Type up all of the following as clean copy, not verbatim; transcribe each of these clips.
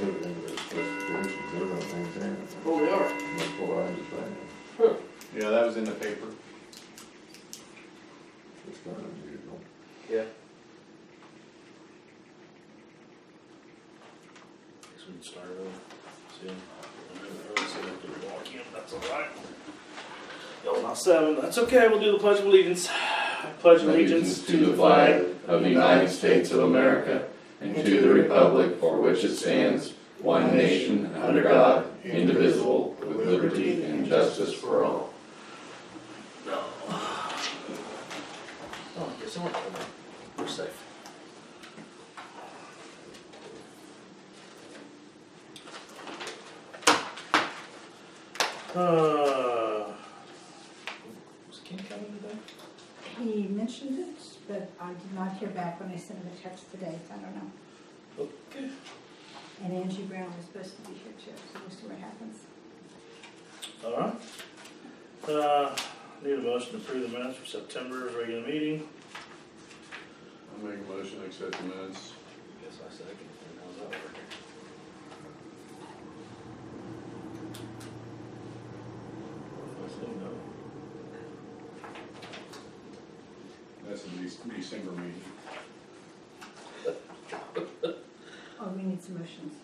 everything with specifications, they're gonna maintain it. Oh, they are. That's what I understand. Yeah, that was in the paper. It's kind of unusual. Yeah. Guess we can start over. See, walk in, that's all right. Y'all not 7, that's okay, we'll do the Pledge of Allegiance. I pledge allegiance to the flag of the United States of America and to the republic for which it stands, one nation, under God, indivisible, with liberty and justice for all. No. Oh, I guess it won't. We're safe. Was Ken coming today? He mentioned it, but I did not hear back when I sent him a text today, so I don't know. Okay. And Angie Brown was supposed to be here too, so we'll see what happens. All right. Need a motion to approve the minutes for September's regular meeting. I'll make a motion to accept the minutes. Guess I second. How's that working? I say no. That's the December meeting. Oh, we need some motions,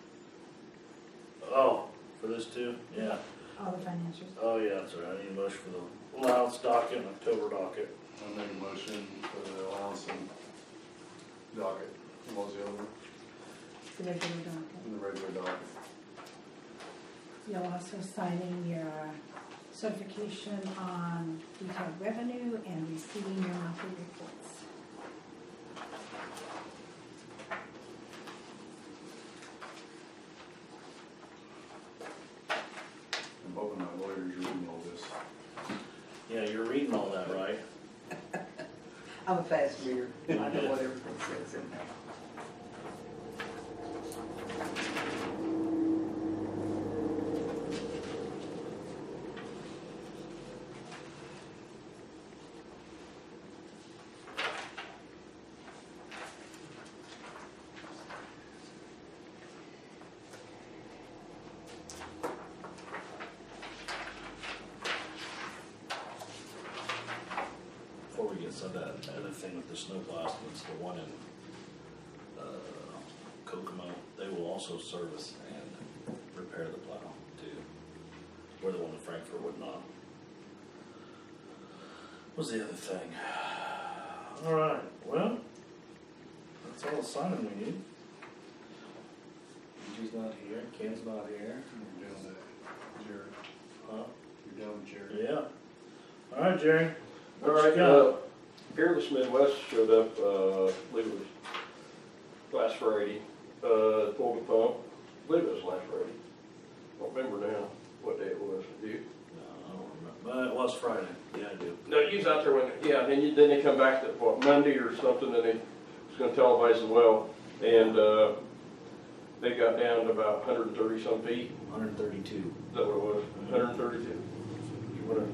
Oh, for this too? Yeah. all the financials. Oh, yeah, that's right. I need a motion for the allowance docket and October docket. I'll make a motion for the allowance and docket. What was the other one? The regular docket. And the regular docket. You're also signing your certification on detailed revenue and receiving your monthly reports. I'm hoping my lawyer's reading all this. Yeah, you're reading all that, right? I'm a fast reader. I know what everything says in there. Before we get to that other thing with the snow blast, it's the one in Kokomo. They will also service and repair the plow too. Where the one in Frankfurt would not. What's the other thing? All right. Well, that's all the signing we need. Angie's not here. Ken's not here. You're down to Jerry. Huh? You're down to Jerry. Yeah. All right, Jerry. All What you right, got? Fearless Midwest showed up, I believe it was last Friday, pulled a pump, I believe it was last Friday. I don't remember now what day it was, do you? No, I don't remember. But it was Friday. Yeah, I do. No, you was out there when, yeah, then they come back to, what, Monday or something, and they was gonna televise the well, and, they got down to about 130 some feet, 132. is that what it was, 132? Whatever.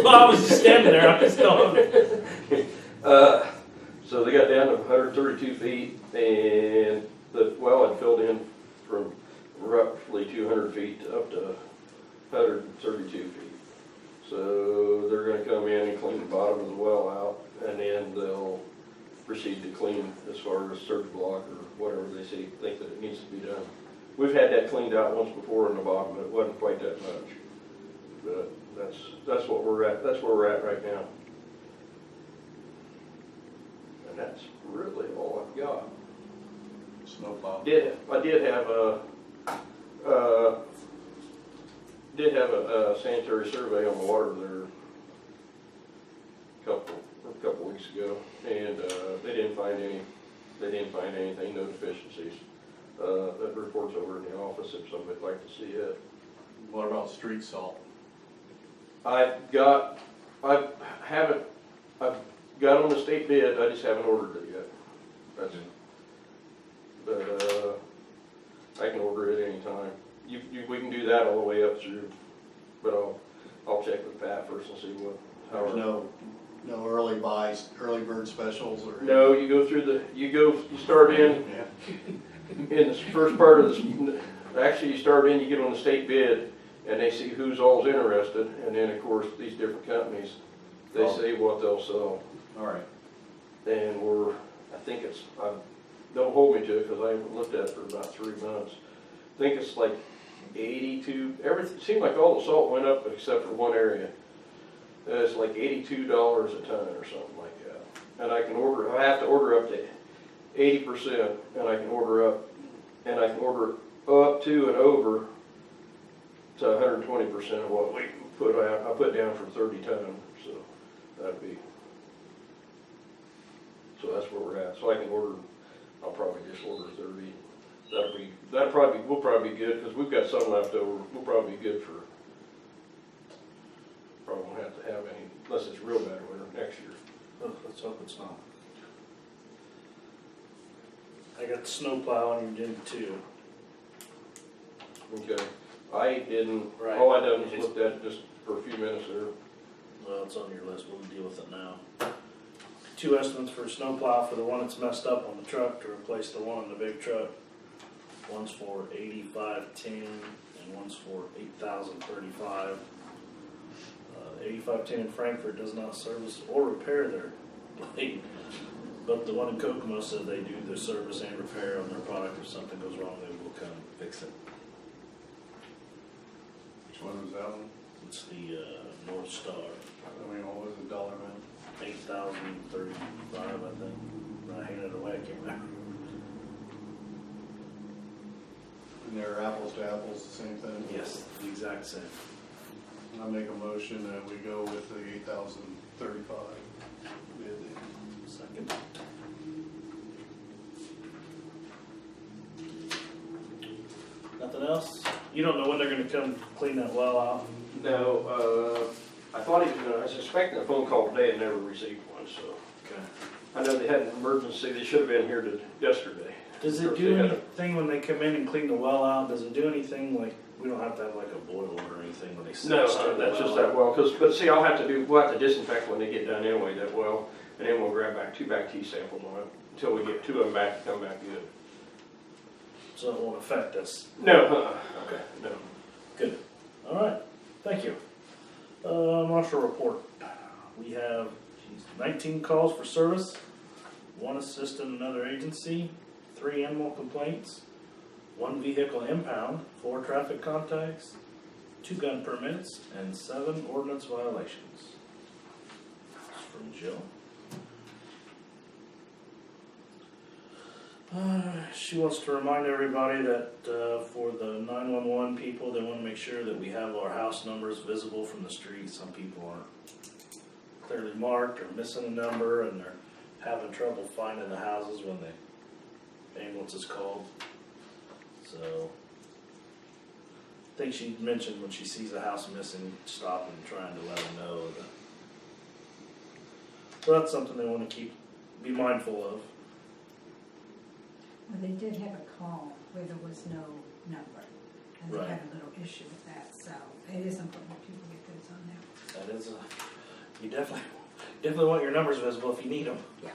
Well, I was just standing there. I just don't. So they got down to 132 feet, and the well had filled in from roughly 200 feet to up to 132 feet. So they're going to come in and clean the bottom of the well out, and then they'll proceed to clean as far as surge block or whatever they think that it needs to be done. We've had that cleaned out once before in the bottom, but it wasn't quite that much. But that's what we're at. That's where we're at right now. And that's really all I've got. Snowplow. I did have a sanitary survey on the water there a couple weeks ago, and they didn't find anything, no deficiencies. That report's over in the office if somebody'd like to see it. What about street salt? I've got on the state bid, I just haven't ordered it yet. But I can order it anytime. We can do that all the way up through, but I'll check with Pat first and see what. There's no early buys, early bird specials or? No, you go through you start in, Yeah. in the first part of this, actually you start in, you get on the state bid, and they see who's all's interested, and then of course, these different companies, they say what they'll sell. All right. And I think it's, don't hold me to it, because I haven't looked at it for about 3 months. I think it's like 82, everything, seemed like all the salt went up except for one area. It's like $82 a ton or something like that. And I have to order up to 80%, and I can order up to and over to 120% of what we put out. I put down for 30 ton, so that'd be, so that's where we're at. So I can I'll probably just order 30. We'll probably be good, because we've got some left over. We'll probably be good for, probably won't have to have any, unless it's real bad winter next year. Oh, let's hope it's not. I got the snow plow on your agenda too. Okay. I didn't, Right. all I done was looked at it just for a few minutes there. Well, it's on your list, we'll deal with it now. 2 estimates for a snow plow for the one that's messed up on the truck to replace the one on the big truck. One's for $85.10 and one's for $8,035. 8510 in Frankfurt does not service or repair their blade, but the one in Kokomo said they do the service and repair on their product. If something goes wrong, they will come fix it. Which one was that one? It's the North Star, I mean, what was the dollar amount? $8,035, I think. I handed it away, I can't remember. And they're apples to apples, the same thing? Yes, the exact same. I make a motion that we go with the 8,035 bid. Second. Nothing else? You don't know when they're gonna come clean that well out? No, I thought he was gonna, I was expecting a phone call today and never received one, so. Okay. I know they had an emergency, they should have been here yesterday. Does Of it course, do they had anything when they come in and clean the well out? Does it do anything like, we don't have to have like a boil or anything when they No, stir the that's just well that well, but see, we'll have to disinfect when they get done anyway, that well, and then we'll grab back 2 T samples on it, until we get 2 of them back to come back good. So it won't affect us? No, Okay. no. Good. All right, thank you. Marshal report. We have 19 calls for service, 1 assist in another agency, 3 animal complaints, 1 vehicle impound, 4 traffic contacts, 2 gun permits, and 7 ordinance violations. That's from Jill. She wants to remind everybody that for the 911 people, they want to make sure that we have our house numbers visible from the street. Some people aren't clearly marked or missing a number, and they're having trouble finding the houses when the ambulance is called. So I think she mentioned when she sees a house missing, stopping and trying to let them know that. So that's something they want to be mindful of. Well, they did have a call where there was no number, and they Right. had a little issue with that, so it is important that people get those on there. That is you definitely want your numbers visible if you need them. Yeah.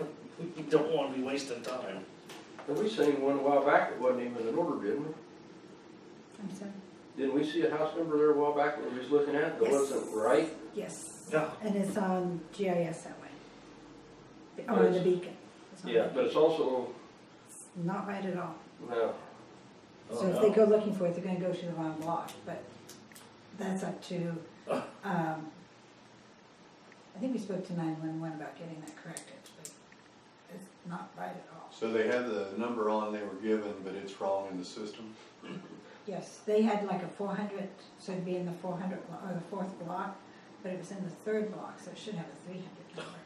You don't want to be wasting time. And we seen one a while back that wasn't even in order, didn't we? I'm sorry? Didn't we see a house number there a while back that we was looking at that Yes. wasn't right? Yes. Yeah. And it's on GIS that way. Or the beacon. It's on Yeah, the but it's also, beacon. Not right at all. no, Oh, So if no. they go looking for it, they're gonna go to the wrong block, but that's up to, Oh. I think we spoke to 911 about getting that corrected, but it's not right at all. So they had the number on they were given, but it's wrong in the system? Yes, they had like a 400, so it'd be in the 400, or the 4th block, but it was in the 3rd block, so it should have a 300 number.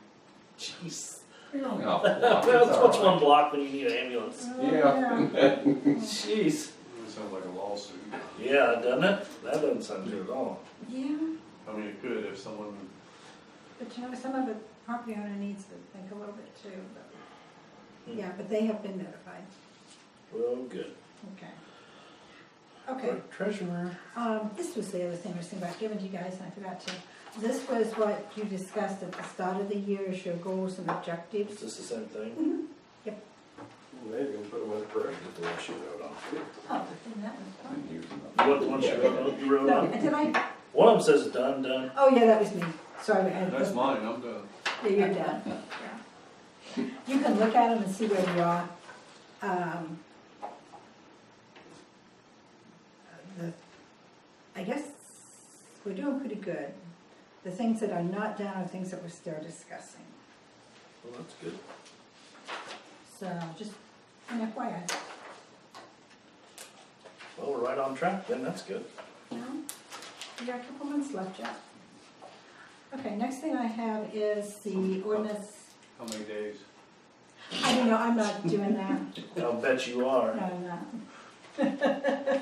Jeez. You're only off the block. That's what's one block when you need an ambulance. Yeah. Jeez. It sounds like a lawsuit. Yeah, doesn't it? That doesn't sound good at all. Yeah, I mean, it could if someone, but you know, some of the property owner needs to think a little bit too, but, yeah, but they have been notified. Well, good. Okay. Okay. Treasurer. This was the other thing I was thinking about giving to you guys, and I forgot to. This was what you discussed at the start of the year as your goals and Is objectives. this the same thing? Yep. Maybe we can put them in press. Get the one she wrote on. Oh, then that was fine. And here's What, the one she wrote on, you wrote No, on? did I? One of them says done, done. Oh, yeah, that was me. Sorry. That's mine, I'm done. Yeah, you're done. Yeah. You can look at them and see where you are. I guess we're doing pretty good. The things that are not down are things that we're still discussing. Well, that's good. So just an FYI. Well, we're right on track then, that's good. No? We got a couple months left yet. Okay, next thing I have is the ordinance. How many days? I don't know, I'm not doing that. I'll bet you are. No, I'm not.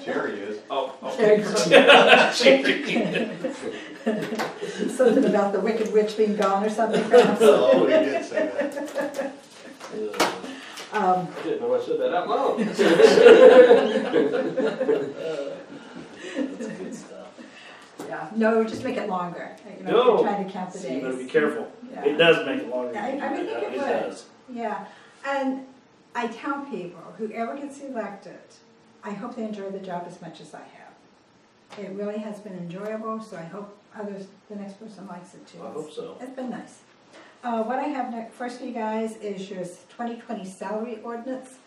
Jerry is. Oh, Something about the wicked witch being gone or something, perhaps. Oh, he did say that. I didn't know I said that out loud. That's good stuff. Yeah, no, just make it longer. You know, No. you're trying to count the So days. you better be careful. Yeah. It does make it longer. Yeah, I would think it would. does. Yeah, and I tell people, whoever gets elected, I hope they enjoy the job as much as I have. It really has been enjoyable, so I hope the next person likes it too. I hope so. It's been nice. What I have first for you guys is your 2020 salary ordinance.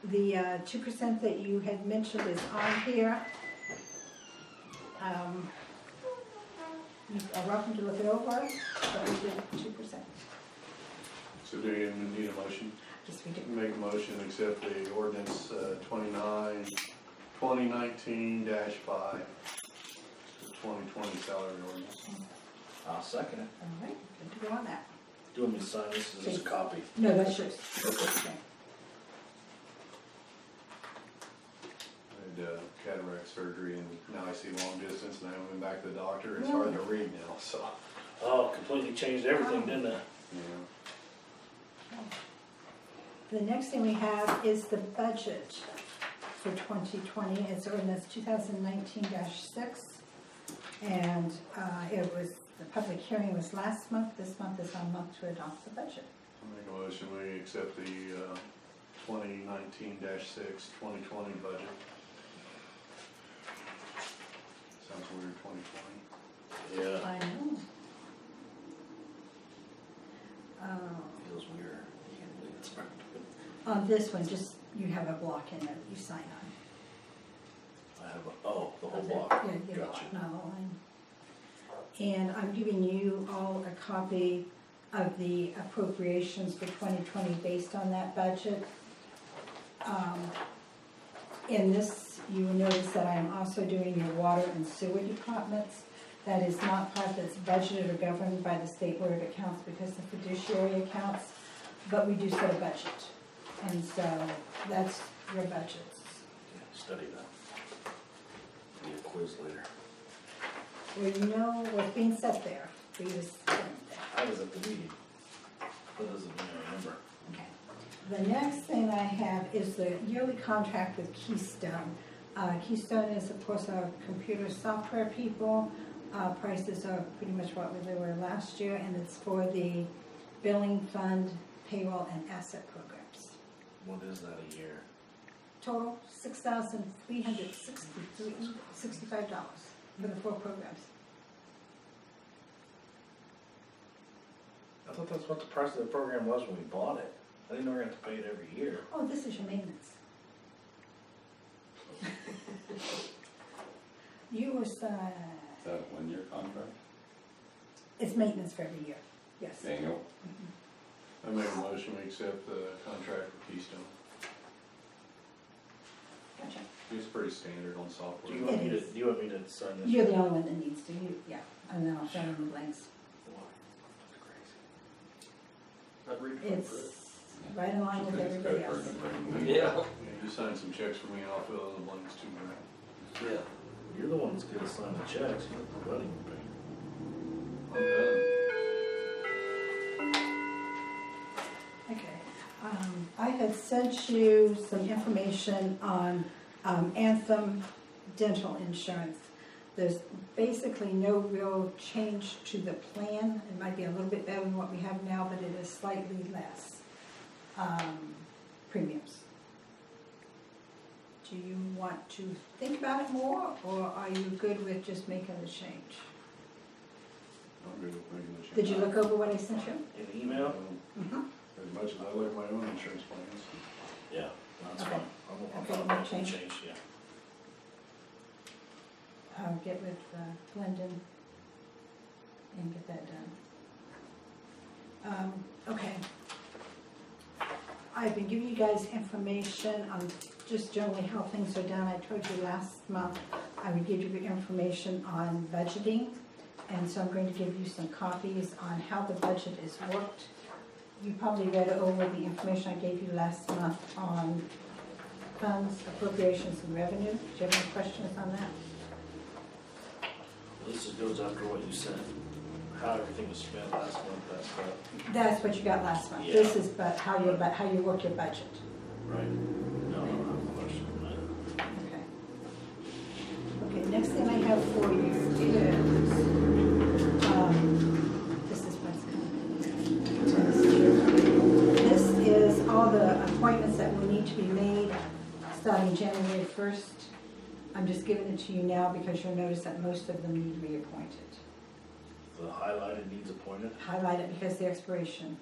The 2% that you had mentioned is on here. You are welcome to look it over, but we did 2%. So do you need a motion? Yes, we do. Make a motion to accept the ordinance 2019-5, the 2020 salary ordinance. I'll second it. All right, good to go on that. Do you want me to sign this? This is a copy. No, that's yours. Okay. I had cataract surgery and now I see long distance and I haven't been back to the doctor. It's hard to read now, so. Oh, completely changed everything, didn't it? Yeah. The next thing we have is the budget for 2020. It's ordinance 2019-6. And the public hearing was last month. This month is our month to adopt the budget. I make a motion we accept the 2019-6, 2020 budget. Sounds weird, 2020. Yeah. I know. Feels weird. I can't believe it's right. On this one, just, you have a block in there that you sign on. I have the whole block. Yeah, you Gotcha. block, not a line. And I'm giving you all a copy of the appropriations for 2020 based on that budget. In this, you will notice that I am also doing your water and sewer departments. That is not part that's budgeted or governed by the State Board of Accounts because the fiduciary accounts, but we do set a budget. And so that's your budgets. Yeah, study that. Be a quiz later. Well, you know what's being set there for you to spend there. I was at the meeting. That doesn't mean I remember. Okay. The next thing I have is the yearly contract with Keystone. Keystone is, of course, our computer software people. Prices are pretty much what they were last year, and it's for the billing fund, payroll, and asset programs. What is that a year? Total $6,365 for the 4 programs. I thought that's what the price of the program was when we bought it. I didn't know we were going to have to pay it every year. Oh, this is your maintenance. You was, Is that a 1-year contract? it's maintenance for every year, yes. Annual? I make a motion we accept the contract with Keystone. Gotcha. It's pretty standard on Do software. you want me to, It is. do you want me to sign this? You're the only one that needs to, yeah, and then I'll fill in the blanks. Wow, that's crazy. I'd read it. It's right in line with everybody else. Yeah. Yeah, just sign some checks for me and I'll fill in the blanks too, man. Yeah. You're the one that's going to sign the checks. You're the running pay. I'm done. Okay, I had sent you some information on Anthem dental insurance. There's basically no real change to the plan. It might be a little bit better than what we have now, but it is slightly less premiums. Do you want to think about it more, or are you good with just making the change? I'm good with making the change. Did you look over what I sent you? An email? Mm-hmm. As much as I like my own insurance plans. Yeah, that's Okay. fine. I'm Okay, fine no with the change. change, yeah. I'll get with Glendon and get that done. Okay. I've been giving you guys information on just generally how things are done. I told you last month I would give you information on budgeting, and so I'm going to give you some copies on how the budget is worked. You probably read over the information I gave you last month on funds, appropriations, and revenue. Do you have any questions on that? This just goes after what you said, how everything was spent last month, that's what, That's what you got last month. Yeah. This is but how you work your budget. right? No, I don't have a question on that. Okay. Okay, next thing I have for you is, this is what's coming. This is all the appointments that will need to be made starting January 1st. I'm just giving it to you now because you'll notice that most of them need reappointed. The highlighted needs appointed, Highlight it because the expiration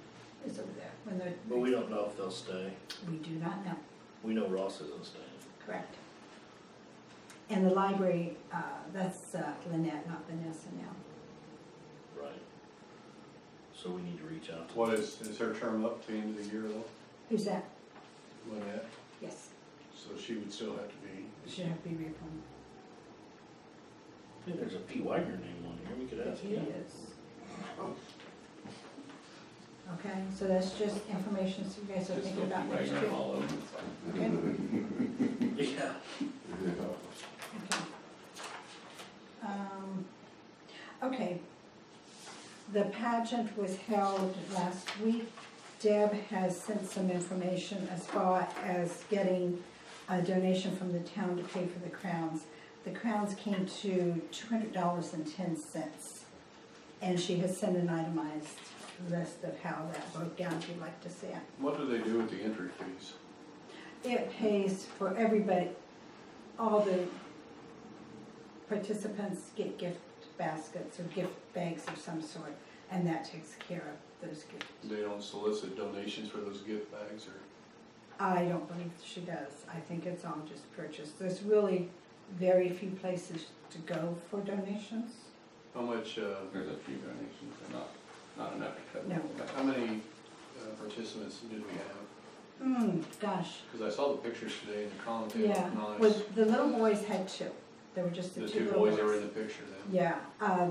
is over there. When they're, but we don't know if they'll stay. we do not know. We know Ross isn't staying. Correct. And the library, that's Lynette, not Vanessa now. Right. So we need to reach out to. What is her term up to the end of the year though? Who's that? Lynette, Yes, so she would still have to be. should have to be reappointed. I think there's a Pete Wagner name on here, we could ask It him. is. Okay, so that's just information so you guys are Just thinking go about keep next writing year. all of them, it's fine. Okay, Yeah. Yeah. okay. Okay. The pageant was held last week. Deb has sent some information as far as getting a donation from the town to pay for the crowns. The crowns came to $200.10, and she has sent an itemized list of how that broke down, if you'd like to see it. What do they do with the entry fees? It pays for everybody, all the participants get gift baskets or gift bags of some sort, and that takes care of those gifts. They don't solicit donations for those gift bags or? I don't believe she does. I think it's all just purchased. There's really very few places to go for donations. How much, There's a few donations, but not enough to cover. No. how many participants did we have? Gosh, Because I saw the pictures today in the comments, they yeah. look Well, nice. the little boys had two. There were just The the two two little boys that were in the picture then. Yeah,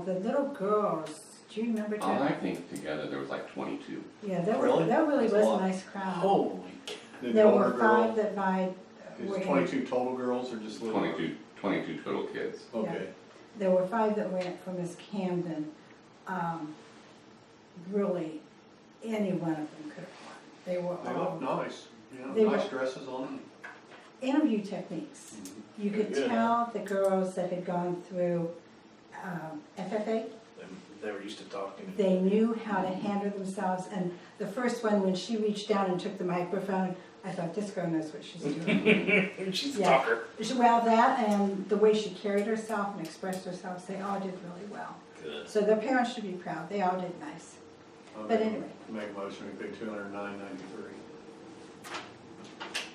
the little girls, do you remember, Jeff? I think together there was like 22. Yeah, there Really? really That's a was a lot. nice crowd. Holy cow. The There older were girl, 5 that vied. were is in- 22 total girls or just little? 22 total kids. Okay. There were 5 that went from Miss Camden. Really, any one of them could have won. They were They all look nice, you know, They nice were- dresses on them. interview techniques. You Very could good. tell the girls that had gone through FFA, They were used to talking. they knew how to handle themselves. And the first one, when she reached down and took the microphone, I thought, this girl knows what she's doing. She's a Yeah. talker. Well, that and the way she carried herself and expressed herself, they all did really well. Good. So their parents should be proud. They all did nice. I'll But make- anyway. Make a motion, we pay $209.93.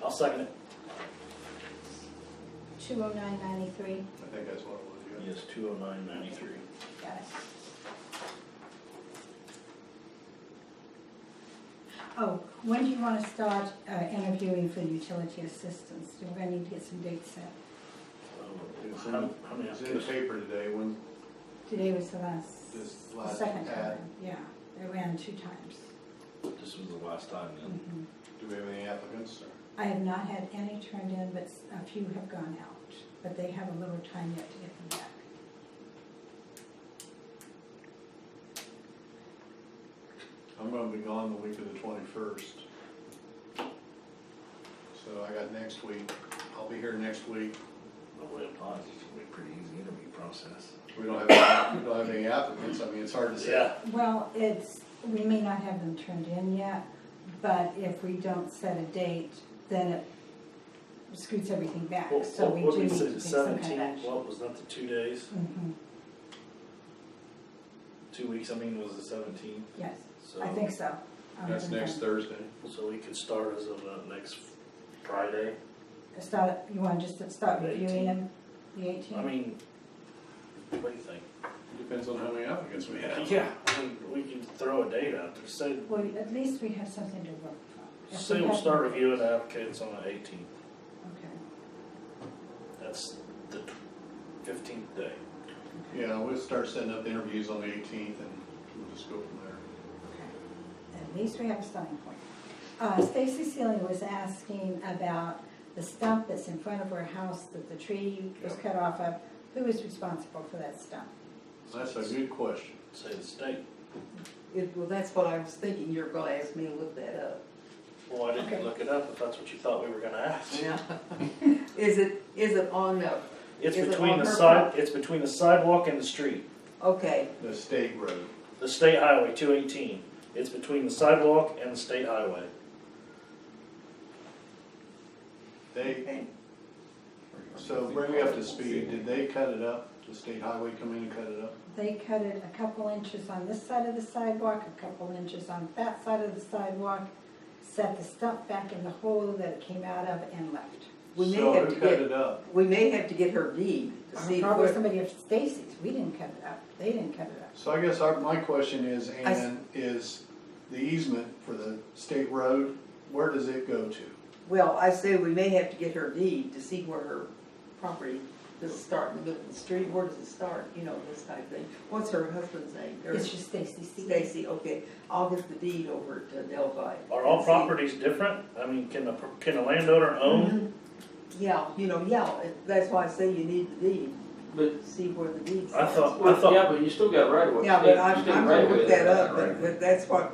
I'll second it. 209.93. I think that's what it was, yeah. Yes, 209.93. Got it. Oh, when do you want to start interviewing for utility assistants? We're going to need to get some dates set. It's How in, many it's in the paper today, when, Today was the last, this the last second ad, time. Yeah, they ran 2 times. This was the last time then. Mhm. do we have any applicants? Or? I have not had any turned in, but a few have gone out. But they have a little time yet to get them back. I'm gonna be gone the week of the 21st. So I got next week, I'll be here next week. No way applies, it's gonna be a pretty easy interview process. We don't have any applicants, I mean, it's hard to say. Yeah. Well, we may not have them turned in yet, but if we don't set a date, then scoots everything back, What, so we what do we need to said, take some kind of 17, action. what, was that the 2 days? Mhm. 2 weeks, I mean, was the 17th? Yes, So, I think so. That's next Thursday. So we could start as of next Friday. Start, you want just to start The reviewing them, the 18th? I mean, what do you think? Depends on how many applicants we have. Yeah, I mean, we can throw a date out there, say, Well, at least we have something to work from. If say we we'll have- start reviewing the applicants on the 18th. Okay. That's the 15th day. Yeah, we'll start setting up interviews on the 18th and we'll just go from there. Okay. At least we have a starting point. Stacy Sealing was asking about the stump that's in front of her house that the tree was cut off of. Who is responsible for that stump? That's a good question. Say the state. Well, that's what I was thinking, you were gonna ask me to look that up. Well, I didn't Okay. look it up if that's what you thought we were gonna ask. Yeah. Is it on, It's Is it between on the her side, it's between the sidewalk and the street. okay, The state road. The state highway, 218. It's between the sidewalk and the state highway. They, okay. so bring me up to speed. Did they cut it up? The state highway come in and cut it up? They cut it a couple inches on this side of the sidewalk, a couple inches on that side of the sidewalk, set the stump back in the hole that it came out of and left. We may So have who to cut get, it up? we may have to get her deed to see Probably where, somebody of Stacy's, we didn't cut it up, they didn't cut it up. So I guess my question is, Ann, is the easement for the state road, where does it go to? well, I say we may have to get her deed to see where her property, does it start in the middle of the street, where does it start, you know, this type of thing. What's her husband's name? Or- It's just Stacy Sealing. Stacy, okay, I'll get the deed over to Delphi. Are all and see. properties different? I mean, can a landowner own? Mhm. Yeah, you know, that's why I say you need the deed, But, see where the deed's. I thought- yeah, but you still got right away. Yeah, but You I'm still gonna right away look that there. up, but that's what,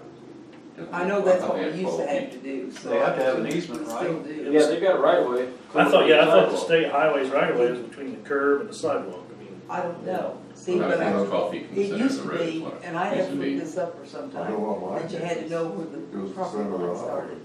I know that's what we used to have to do, so. They have to have an we easement, still right? do. Yeah, they got right away. I thought the state highways right away was between the curb and the sidewalk. I mean, I don't know, see, Well, but I don't know I, if I'll be it considered used the to road be, what and I it have used to to be. look this up for some I know time, what mine that you had to is. know where It the goes to property center of line the started.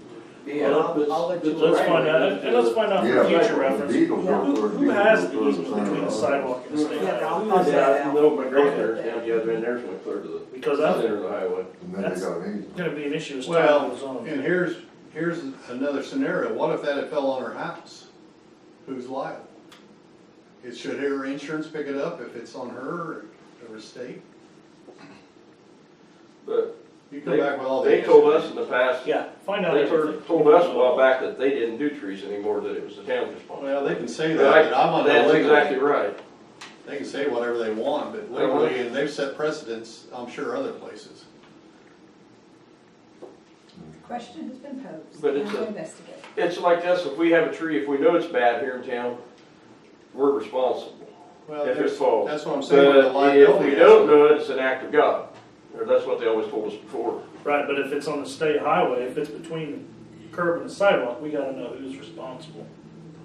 Yeah, I'll let you let's right find away. out, and let's find out Yeah, for future the reference. deed will Yeah. go toward Who deed, has will the go toward easement between the center of sidewalk and the state Yeah, highway? I'll find that Yeah, out. no, McGregor's down the other end, there's one clear to the Because that's center of the highway. And then they got an easement. gonna be an issue as time Well, goes on. and here's another scenario. What if that had fell on her house? Who's liable? Should her insurance pick it up if it's on her or state? But You come back with all the they told answers. us in the past, Yeah, find out they everything. told us a while back that they didn't do trees anymore, that it was the town's responsibility. Well, they can say that, but I'm on the That's exactly legal. right. They can say whatever they want, but legally, and they've set precedents, I'm sure, other places. The question has been posed, But and it's we'll a- investigate. It's like this, if we have a tree, if we know it's bad here in town, we're responsible. Well, If it there's- falls. that's what I'm saying, with the But if liability. we don't know it, it's an act of God. Or that's what they always told us before. Right, but if it's on the state highway, if it's between the curb and the sidewalk, we gotta know who's responsible.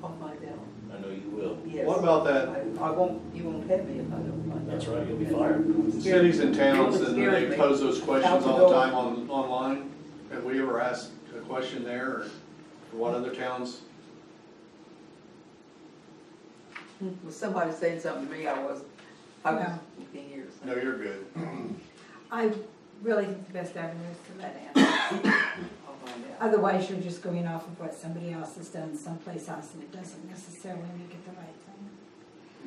I'll find out, I know you will. yes. What about that, I won't, you won't have me if I don't find out. That's right, you'll be fired. cities and towns, and Scared they me. pose those questions How's it all the going? time online? Have we ever asked a question there, or what other towns? Was somebody saying something to me, I was No. looking here. so. No, you're good. I really think the best avenue is to let Ann. I'll find out. Otherwise, you're just going off of what somebody else has done someplace else, and it doesn't necessarily make it the right thing.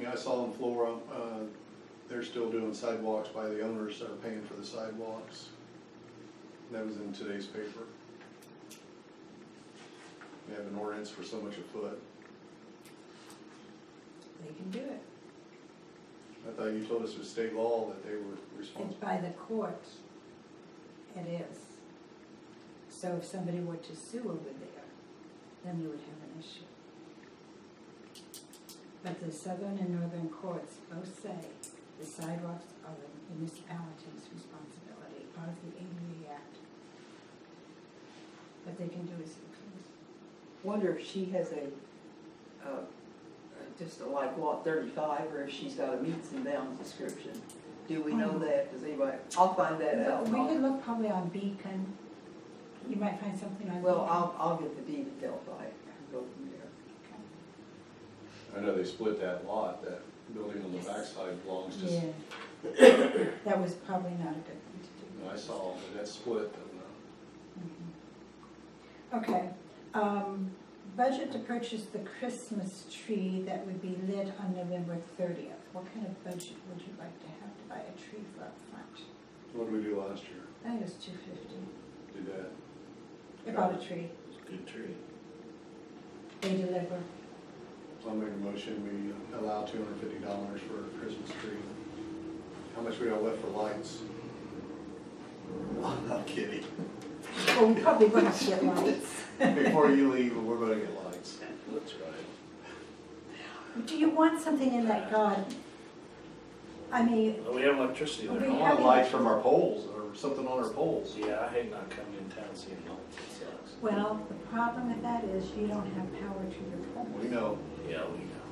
Yeah, I saw in Flora, they're still doing sidewalks by the owners that are paying for the sidewalks. That was in today's paper. They have an ordinance for so much a foot. They can do it. I thought you told us it was state law that they were It's responsible. by the court. It is. So if somebody were to sue over there, then you would have an issue. But the southern and northern courts both say the sidewalks are the municipality's responsibility, part of the ADA Act. What they can do is, Wonder if she has just a like lot 35, or if she's got a meets and bounds description. Do we know that? Does anybody? I'll find that out. we could look probably on Beacon. You might find something on Beacon. Well, I'll get the deed at Delphi and go from there. I know they split that lot, that building on the backside belongs to, Yeah. That was probably not a good thing to do. I saw, that that's split, but Okay, budget to purchase the Christmas tree that would be lit on November 30th. What kind of budget would you like to have to buy a tree for up front? what did we do last year? I think it was $250. Did that? I bought a tree. It's a good tree. They deliver. I'll make a motion, we allow $250 for a Christmas tree. How much we got left for lights? I'm kidding. Well, we probably will have to get lights. Before you leave, we're gonna get lights. That's right. Do you want something in that garden? I mean, Well, we have electricity We I there. have- want lights from our poles, or something on our poles. Yeah, I hate not coming in town seeing lights, it sucks. well, the problem with that is you don't have power to your pole. We know, Yeah, we know.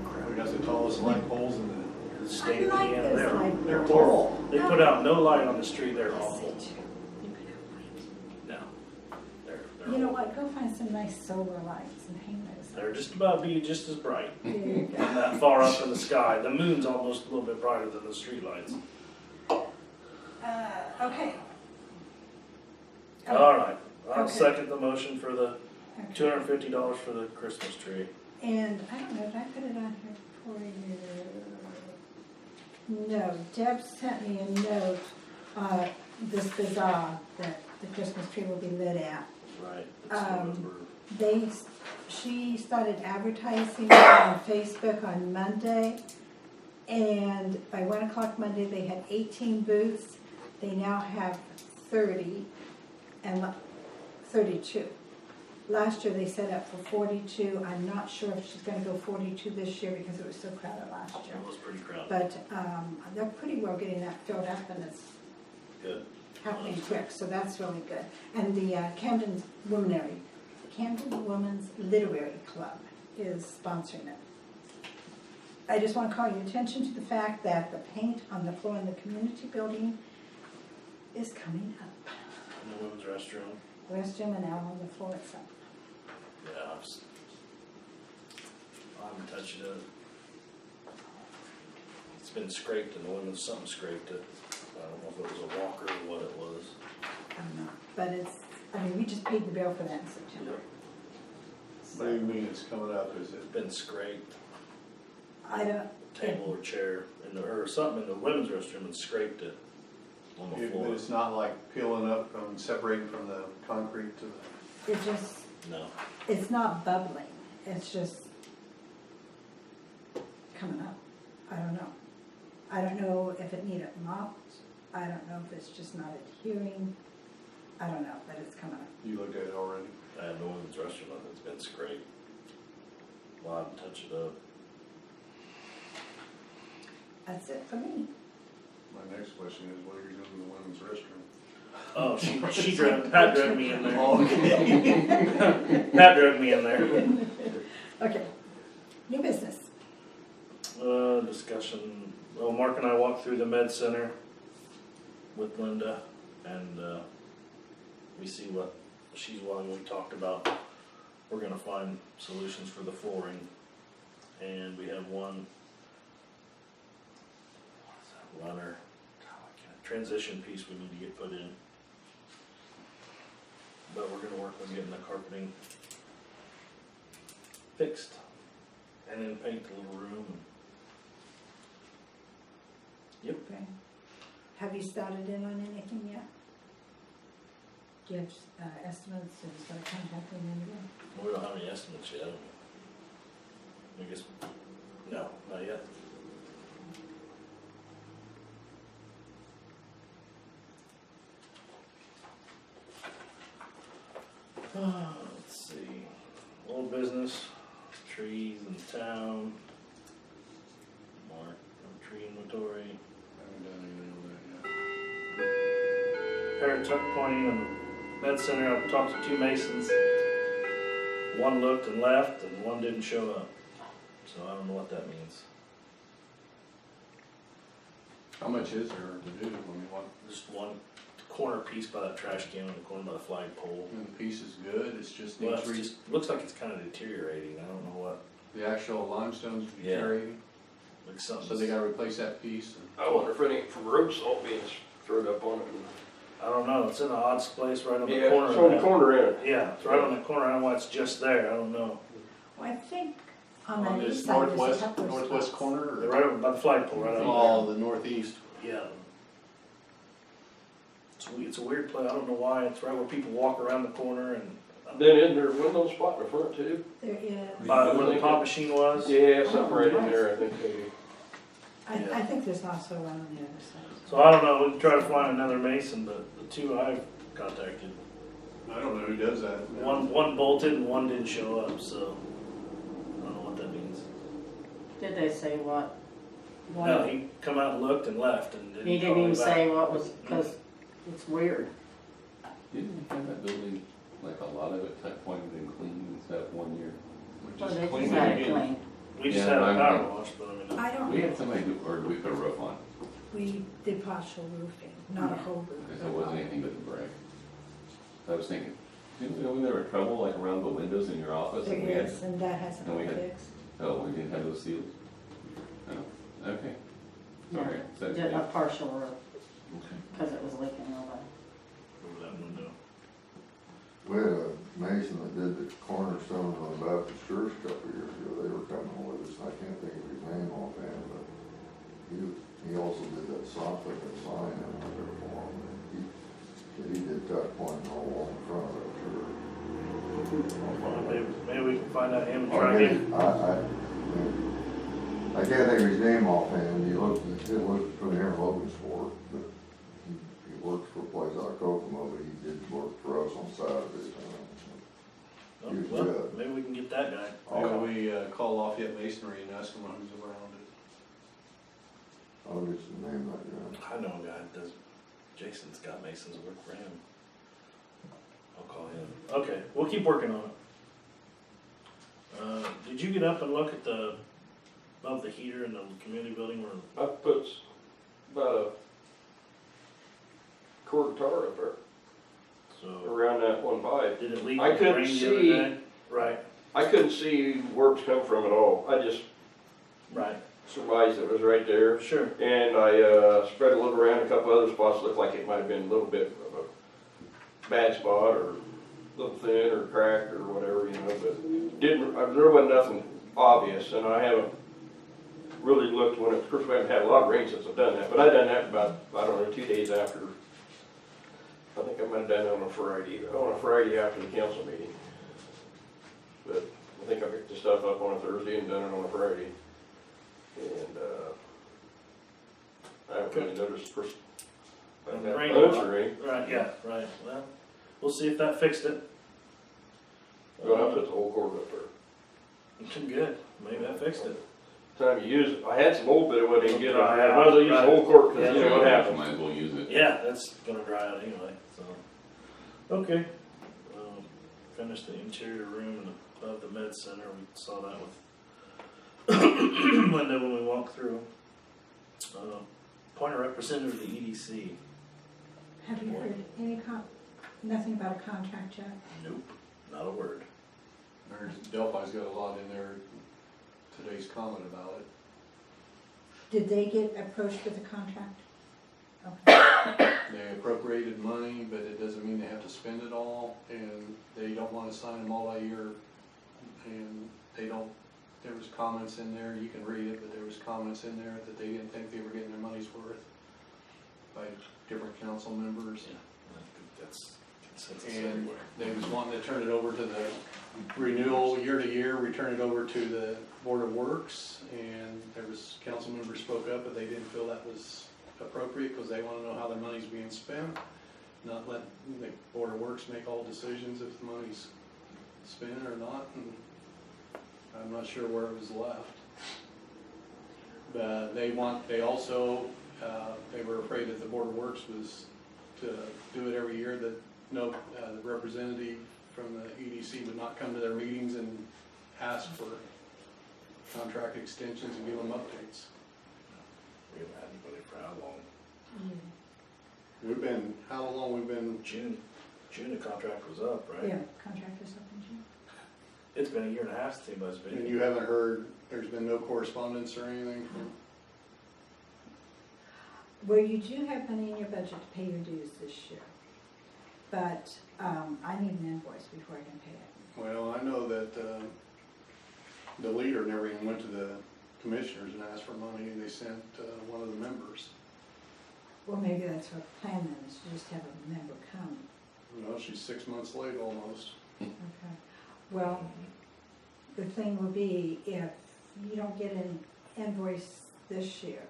Okay? we got the tallest light poles in the, The state of I like Indiana, those they're, light they're poles. horrible. They put out no light on the street, they're awful. Yes, they do. You could have No. They're lights. You know what, go find some nice solar lights and hang those They're up. just about be just as bright. There you go. And that far up in the sky. The moon's almost a little bit brighter than the streetlights. Okay. All right, I'll Okay. second the motion for the Okay. $250 for the Christmas tree. And I don't know, did I put it on here for you? No, Deb sent me a note, this bazaar that the Christmas tree will be lit at. Right. It's Um, November. She started advertising on Facebook on Monday, and by 1 o'clock Monday, they had 18 booths. They now have 30 and 32. Last year, they set up for 42. I'm not sure if she's gonna go 42 this year because it was so crowded last year. It was pretty crowded. But they're pretty well getting that filled up, and it's Good. happening quick, so that's really good. And the Camden Women's Literary Club is sponsoring it. I just want to call your attention to the fact that the paint on the floor in the community building is coming up. In the women's restroom. Restroom and out on the floor itself. Yeah, I haven't touched it. It's been scraped and the women's something scraped it. I don't know if it was a walker or what it was. I don't know, but we just paid the bill for that in September. what do you mean it's coming up, is it? It's been scraped, I don't, table or chair, or something in the women's restroom and scraped it on the But floor. it's not like peeling up, separating from the concrete to the, it just, No. it's not bubbling, it's just coming up. I don't know. I don't know if it needed mopped. I don't know if it's just not adhering. I don't know, but it's coming up. you looked at it already? I have no women's restroom, it's been scraped. Well, I haven't touched it up. That's it for me. My next question is, what are you doing in the women's restroom? Oh, Pat dragged me in there. Okay. Pat dragged me in there. Okay. New business. Discussion, well, Mark and I walked through the med center with Linda, and we see what she's wanting. We talked about, we're gonna find solutions for the flooring, and we have one, what's that, runner, transition piece we need to get put in. But we're gonna work on getting the carpeting fixed, and then paint the little room. Yep. Okay. Have you started in on anything yet? Do you have estimates and start contacting anyone? We don't have any estimates yet. I guess, no, not yet. Let's see, old business, trees in town. Mark, no tree inventory. I haven't done anything with that Pair of tuck pointing in the med center. I've talked to two masons. One looked and left, and one didn't show up. So I don't know what that means. yet. How much is there to do? I mean, what, Just one corner piece by that trash can, and the corner by the flagpole. the piece is good, it's just Well, needs it just looks like it's kind of deteriorating. I don't know The actual limestone's Yeah. deteriorating, Like something. so they gotta replace that piece. I wonder if any from road salt being thrown up on it. I don't know, it's in an odd place right on the Yeah, corner. it's of on the that. corner in it. Yeah, it's right on the corner, I don't know why it's just there, I don't know. Well, I think on On that this east side, there's a northwest, couple of northwest spots. corner, They're or? right over by the flagpole, right out Oh, the northeast. there. Yeah. It's a weird place, I don't know why, it's right where people walk around the corner and, Then isn't there a window spot in the front too? There is, by where the pop machine was. Yeah, something right in there, I think maybe. I think there's also one on the other side. So I don't know, we can try to find another mason, but the two I've contacted, I don't know who does that. one bolted and one didn't show up, so I don't know what that means. Did they say what? No, he come out and looked and left and didn't He call didn't me even back. say what was, because it's weird. Didn't we have that building, like a lot of it, that point had been cleaned except 1 year? Well, Just they clean just it had it again. clean. We just Yeah, had a I'm- power wash, but I mean. I don't We know, had somebody do, or did we put a roof on? we did partial roofing, not a whole roof. Because it wasn't anything but the brick. I was thinking, didn't we know there were trouble like around the windows in your office? There and we had- is, and that hasn't and we been had- fixed. Oh, we didn't have those seals? Oh, okay. Sorry. So- Did a partial roof, Okay. because it was leaking over. Over that window. We had a mason that did the cornerstones on the Baptist church a couple of years ago, they were coming with us, and I can't think of his name offhand, but he also did that soffit, that sign out there for him. He did tuck point and hole on the front of that church. Well, maybe we can find out him and I try can't- again. I can't think of his name offhand, it was from here in Logansport, but he worked for a place out of Kokomo, but he did work for us on Saturdays. Oh, he was well, good. maybe we can get that guy. Maybe we call Lafayette Masonry and ask them who's around it. I'll get the name of that guy. I know a guy that does, Jason's got masons work for him. I'll call him. Okay, we'll keep working on it. Did you get up and look at above the heater in the community building where, I put about a cord tar up there so, around that one pipe. did it leak I with the couldn't rain the other see. day? Right, I couldn't see where it's come from at all. I just right, surmised it was right there. sure. And I spread a little around a couple other spots, looked like it might have been a little bit of a bad spot or a little thin or cracked or whatever, you know, but there wasn't nothing obvious, and I haven't really looked when of course we haven't had a lot of rain since I've done that, but I done that about, I don't know, 2 days after. I think I might have done it on a Friday after the council meeting. But I think I picked the stuff up on a Thursday and done it on a Friday. And, I haven't really noticed first. I haven't had Rain much a lot. rain. Right, yeah, right, well, we'll see if that fixed it. Well, I put the whole cord up there. Good, maybe that fixed it. Time you use it, I had some old, but it wasn't even good. I Dry out, might as well use the right. whole cord, Yeah. cause you know what happens. Might as well use it. Yeah, that's gonna dry out anyway, so. Okay. Finished the interior room and above the med center, we saw that with Linda when we walked through. Point of representative of the EDC. Have you heard nothing about a contract yet? Nope, not a word. Delphi's got a lot in there, today's comment about it. Did they get approached with a contract? Okay. They appropriated money, but it doesn't mean they have to spend it all, and they don't wanna sign a multi-year, and they don't, there was comments in there, you can read it, but there was comments in there that they didn't think they were getting their money's worth by different council members. I think that's consensus And everywhere. they was wanting to turn it over to the renewal year to year, return it over to the Board of Works, and there was, council members spoke up, but they didn't feel that was appropriate, because they wanna know how their money's being spent, not let the Board of Works make all decisions if the money's spent or not, and I'm not sure where it was left. But they also, they were afraid that the Board of Works was to do it every year, that no, the representative from the EDC would not come to their meetings and ask for contract extensions and give them updates. We haven't had anybody for how long? How long we've been, June the contract was up, right? Yeah, contract is up in June. It's been a year and a half since anybody's been And here. you haven't heard, there's been no correspondence or anything from? Well, you do have money in your budget to pay your dues this year, but, I need an invoice before I can pay it. Well, I know that, the leader never even went to the commissioners and asked for money, and they sent, one of the members. Well, maybe that's our plan then, is to just have a member come. Well, she's 6 months late almost. Okay. Well, the thing will be, if you don't get an invoice this year,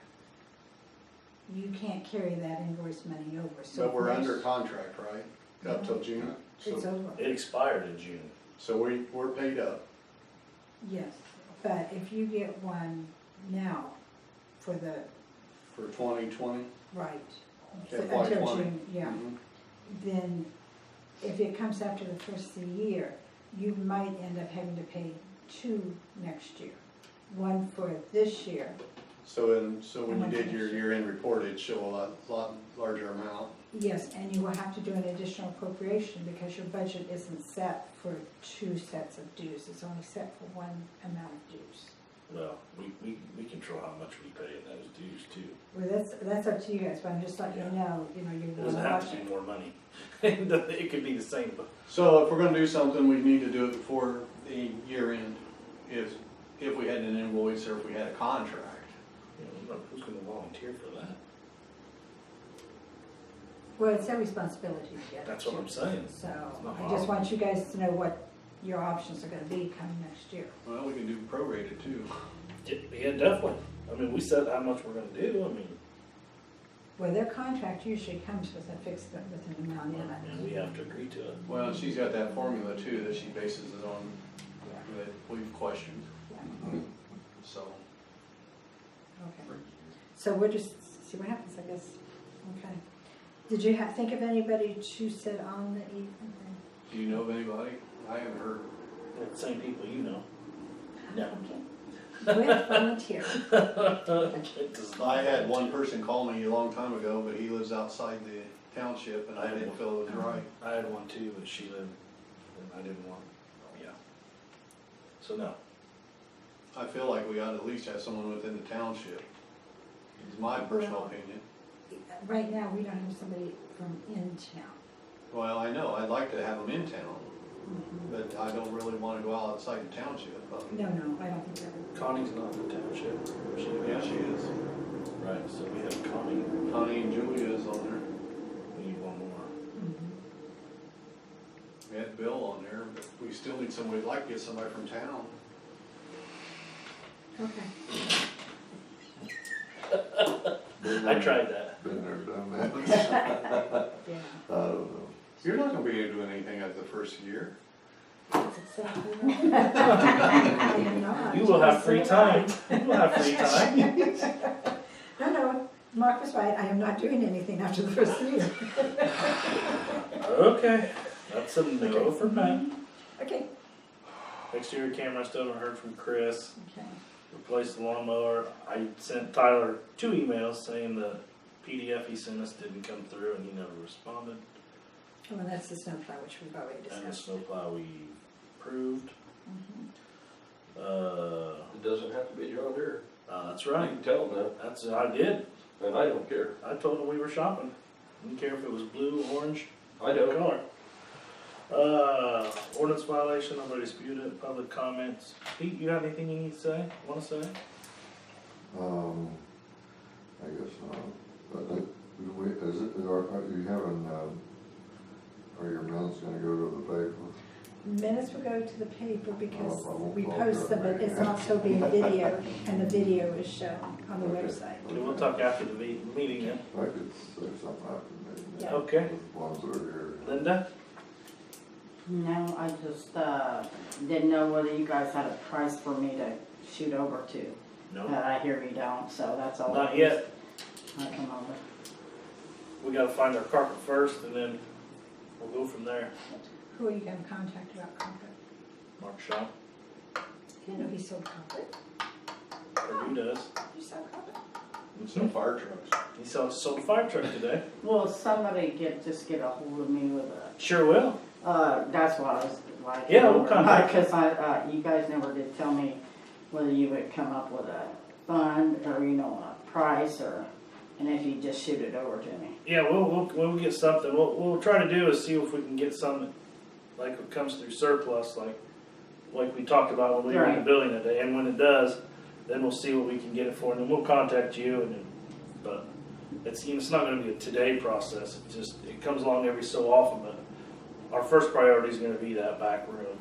you can't carry that invoice money over, so. But we're next- under contract, right? Up till June? It's So, over, It expired in June. so we're paid up. yes, but if you get one now for the, For 2020? right, FY until 20. June, yeah, Mhm. then if it comes after the first of the year, you might end up having to pay two next year. One for this year, So when you did your year-end report, it'd show a lot larger amount. yes, and you will have to do an additional appropriation because your budget isn't set for two sets of dues, it's only set for one amount of dues. Well, we control how much we pay in those dues too. Well, that's up to you guys, but I'm just letting you know, It you're doesn't gonna have watch to be it. more money. It could be the same, but So if we're gonna do something, we need to do it before the year end, if we had an invoice or if we had a contract. you know, who's gonna volunteer for that? Well, it's their responsibility to get it. That's what I'm saying. So, not I just our- want you guys to know what your options are gonna be coming next year. Well, we can do prorated too. Yeah, definitely. I mean, we said how much we're gonna do, I mean, Well, their contract usually comes with a fixed, with an amount in and it. we have to agree to it. Well, she's got that formula too that she bases it on, Yeah, that we've questioned, yeah, so. okay. So we'll just see what happens, I guess. Okay. Did you think of anybody to sit on the evening? Do you know of anybody? I haven't heard. They're the same people you know. No. With volunteer. It does not- I had one person call me a long time ago, but he lives outside the township and I didn't feel it was right. I had one too, but she lived, and I didn't want, yeah. So no. I feel like we ought to at least have someone within the township. It's my personal Well- opinion. Right now, we don't have somebody from in town. Well, I know, I'd like to have them in town, but I don't really wanna go outside the township. No, I don't think that would. Connie's not in the township. Yeah, she is. Right, so we have Connie, Connie and Julia is on there. we need one more. Mhm. We had Bill on there, but we still need somebody, we'd like to get somebody from town. Okay. I tried that. Been there, done that. Yeah. I don't know. You're not gonna be doing anything after the first year. That's exactly right. I am not. You will have free time. You will have free time. No, Mark was right, I am not doing anything after the first year. Okay, that's a no for Pat. Okay. Exterior camera, still haven't heard from Chris. Okay. Replaced the lawnmower. I sent Tyler 2 emails saying the PDF he sent us didn't come through and he never responded. Oh, and that's the snowplow, which we've already And the discussed. snowplow we approved. Mhm. It doesn't have to be John Deere. That's You right. can tell them That's I did. that, and I don't care. I told him we were shopping. Didn't care if it was blue, orange, I don't. color. Ordinance violation, nobody disputed it, public comments. Pete, you have anything you need to say, wanna say? I guess not, but is it, are you having, are your minutes gonna go to the paper? Minutes will go to the paper because Oh, I won't we talk post them, but it's also being video, and the video is shown on the Okay. website. Okay, we'll talk after the meeting then. I could say something after the meeting. Yeah. Okay. With the ones that are here. Linda? No, I just, didn't know whether you guys had a price for me to shoot over to. No, But I hear you don't, so that's all. not yet. I come over. We gotta find our carpet first and then we'll go from there. Who are you gonna contact about carpet? Mark Shaw, You know he sold carpet? or who does. You sell carpet? There's no fire trucks. He sold a fire truck today. Well, somebody just get a hold of me with a, Sure will. that's what I was like. Yeah, we'll contact you. Because you guys never did tell me whether you would come up with a fund or, a price and if you just shoot it over to me. Yeah, we'll get something. What we'll try to do is see if we can get something, like it comes through surplus, like we talked about when we were in the building that day. And when it does, then we'll see what we can get it for, and then we'll contact you. But it's not going to be a today process. It comes along every so often. But our first priority is going to be that back room,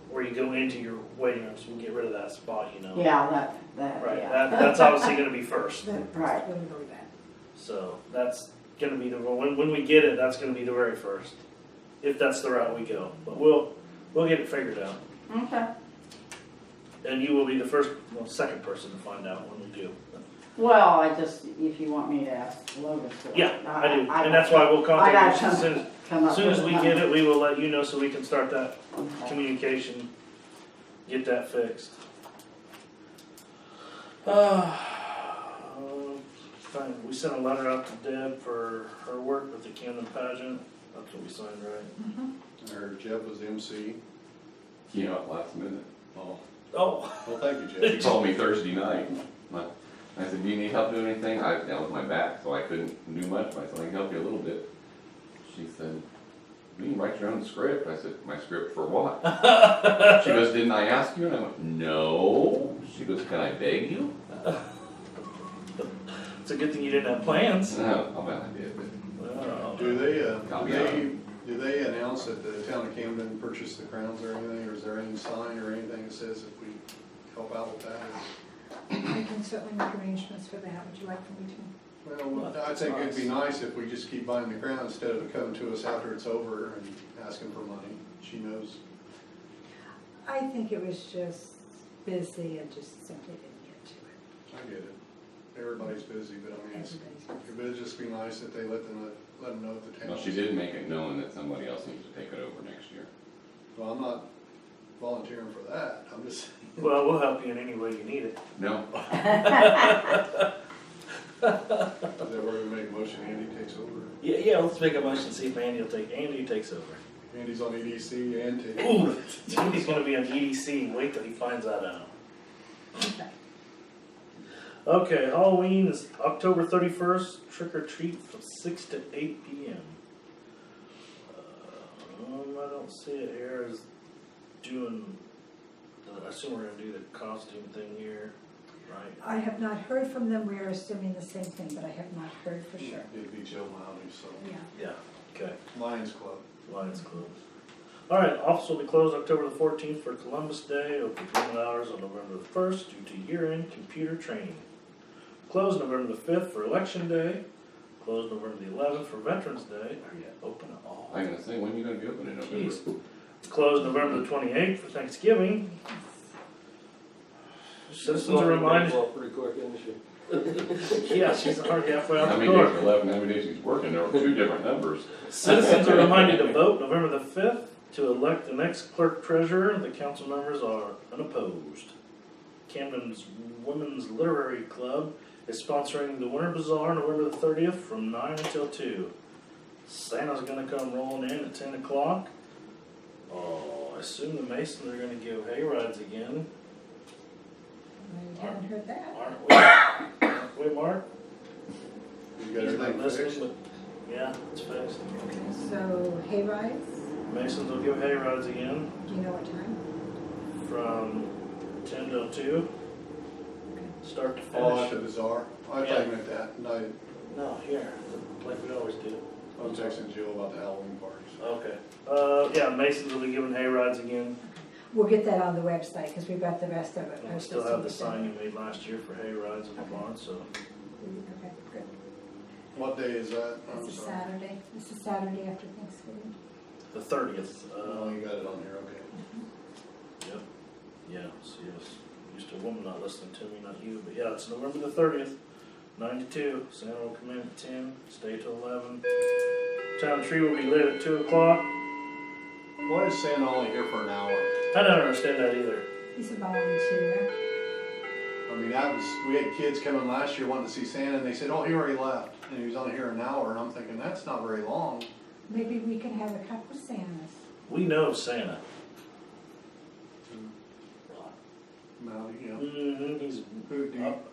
where you go into your waiting room. So we'll get rid of that spot, Yeah, that, Right. yeah. That's obviously going to be first. Right. So that's going to be when we get it. That's going to be the very first, if that's the route we go. But we'll get it figured out. Okay. And you will be the second person to find out when we do. Well, if you want me to ask Logan. Yeah, I do, and that's why we'll contact you as soon as we get it. We will let you know so we can start that communication, get that fixed. We sent a letter out to Deb for her work with the Camden pageant. That's what we signed, right? I heard Jeff was MC. Came up last minute. Oh, Oh, well, thank you, He Jeff. called me Thursday night. I said, do you need help doing anything? That was my back, so I couldn't do much. I said, I can help you a little bit. She said, you can write your own script. I said, my script for what? She goes, didn't I ask you? And I went, no. She goes, can I beg you? it's a good thing you didn't have plans. No, I bet I did. Oh. Do they announce that the town of Camden purchased the crowns or anything, or is there any sign or anything that says if we help out with that? I can certainly make arrangements for that. Would you like for me to? Well, I think it'd be nice if we just keep buying the crown instead of coming to us after it's over and asking for money. She knows. I think it was just busy and just simply didn't get to it. I get it. Everybody's busy, but I mean, Everybody's it would just be nice if they let them know at the town. Well, she did make it known that somebody else needs to take it over next year. Well, I'm not volunteering for that. I'm just. Well, we'll help you in any way you need it. No. Is that where we make a motion, Andy takes over? Yeah. Let's make a motion. See if Andy takes over. Andy's on EDC and takes Ooh, over. Andy's going to be on EDC. Wait till he finds that out. Okay. Okay, Halloween is October 31st. Trick or treat from 6 to 8 p.m. I don't see it here as doing. I assume we're going to do the costume thing here, right? I have not heard from them. We are assuming the same thing, but I have not heard for sure. It'd be Joe Miley, so. Yeah. Yeah. Okay. Lions Club. Lions closed. All right, office will be closed October the 14th for Columbus Day, open 3 hours on November the 1st due to year-end computer training. Closed November the 5th for Election Day. Closed November the 11th for Veterans Day. Are you open at all? I'm gonna say, when are you gonna be open in November? Jeez. Closed November the 28th for Thanksgiving. Citizens are reminded. Pretty quick, isn't she? Yeah, she's already halfway out How the many days door. are left and how many days he's working? There were 2 different numbers. Citizens are reminded to vote November the 5th to elect the next clerk treasurer. The council members are unopposed. Camden's Women's Literary Club is sponsoring the Winter Bazaar November the 30th from 9 until 2. Santa's going to come rolling in at 10 o'clock. Oh, I assume the Masons are going to give hay rides again. I haven't heard that. Aren't we? Aren't we, Mark? You got He's not everything listening, fixed? but yeah, it's fixed. Okay, so hay rides, Masons will give hay rides again do you know what time? from 10 till 2. Start to Oh, at finish. the bazaar. I thought you meant that. No, No, here, like we always do. I'm texting Jill about the Halloween parties. Okay. Yeah, Masons will be giving hay rides again. We'll get that on the website, because we've got the rest of it. And we still have the sign you made last year for hay rides in the barn, so. Okay, good. What day is that? I'm It's a sorry. Saturday. It's a Saturday after Thanksgiving. The 30th. Oh, you got it on here, okay. Yep. Yeah, so yes. Used to a woman not listening to me, not you, but yeah, it's November the 30th, 9 to 2. Santa will come in at 10, stay till 11. Town tree will be lit at 2 o'clock. Why is Santa only here for an hour? I don't understand that either. He's a volunteer. I mean, we had kids coming last year wanting to see Santa, and they said, oh, he already left. And he was only here an hour, and I'm thinking, that's not very long. Maybe we can have a couple of Santas. We know Santa. Mountie, yeah. Mm-hmm, he's Who do you, up.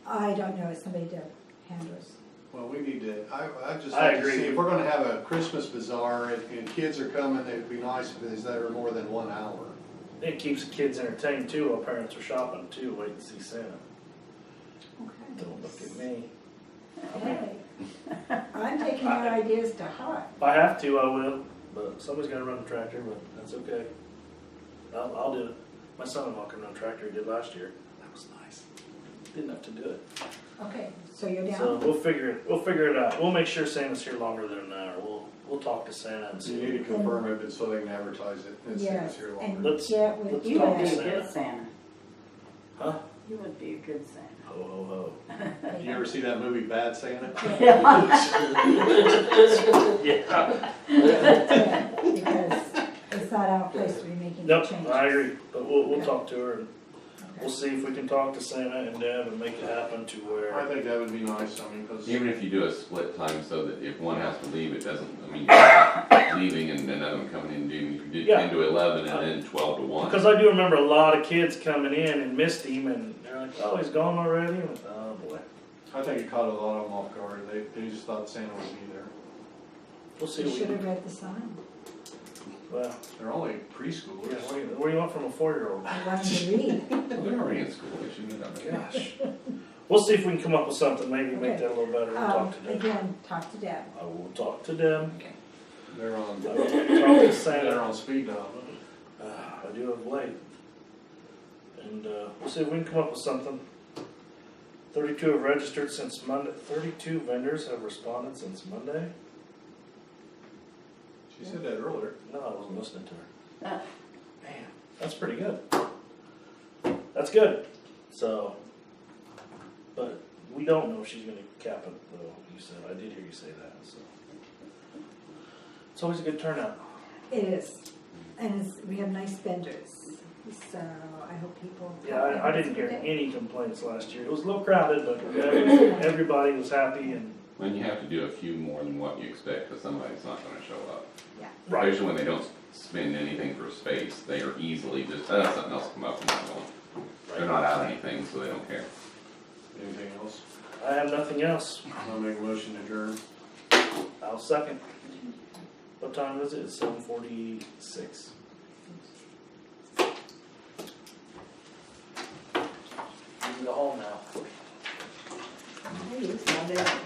I don't know, it's somebody that handles. well, we need to, I just I like to agree. see, if we're gonna have a Christmas bazaar and kids are coming, it'd be nice if it's there more than 1 hour. It keeps the kids entertained too, while parents are shopping too, waiting to see Santa. Okay. Don't look at me. Hey, I'm taking your ideas to heart. If I have to, I will, but somebody's gotta run the tractor, but that's okay. I'll do it. My son-in-law can run a tractor, he did last year. That was nice. Didn't have to do it. Okay, so you're So down? we'll figure it out. We'll make sure Santa's here longer than an hour. We'll talk to Santa and So you see. need to confirm it so they can advertise it. It's Yes, here and longer. Let's- get with let's You talk would to be a Santa. good Santa. Huh? You would be a good Santa. Ho, ho, Did you ever see that movie Bad Santa? ho. Yeah. Yeah, because it's not our place to be making the Nope, changes. I agree. But we'll Okay. talk to her and Okay. we'll see if we can talk to Santa and Deb and make it happen to I where. think that would be nice, I mean, because. Even if you do a split time so that if one has to leave, it doesn't, I mean, you're leaving and another one coming in, doing, you could do Yeah. 10 to 11 and then 12 to 1. Because I do remember a lot of kids coming in and missed him and they're like, oh, he's gone already? I'm like, oh boy. I think it caught a lot of them off guard. They just thought Santa would be there. We'll see You what we should can. have read the sign. Well, They're only yeah, preschoolers. what do you want from a 4-year-old? I wanted to read. Well, they're already in school, they shouldn't have done that. Gosh. We'll see if we can come up with something, maybe make that a little better. We'll talk to Deb. Again, talk to Deb. I will talk to them. They're on, I will talk to they're Santa. on speed dial. I do have late. And we'll see if we can come up with something. 32 have registered since Monday. 32 vendors have responded since Monday. She said that earlier. No, I wasn't listening to her. Uh. Man, that's pretty good. That's good. So, but we don't know if she's going to cap it, though. You said I did hear you say that. So, it's always a good turnout. It is. And we have nice vendors. So I hope people. Yeah, I didn't hear any complaints last year. It was a little crowded, but everybody was happy and. When you have to do a few more than what you expect, because somebody's not gonna show up. Yeah. Right. Especially when they don't spend anything for space, they are easily just, something else come up and they're going. They're not out anything, so they don't care. Anything else? I have nothing else. I'll make a motion to adjourn. I'll second. What time is it? It's 7:46. You can go home now. Hey, it's not bad.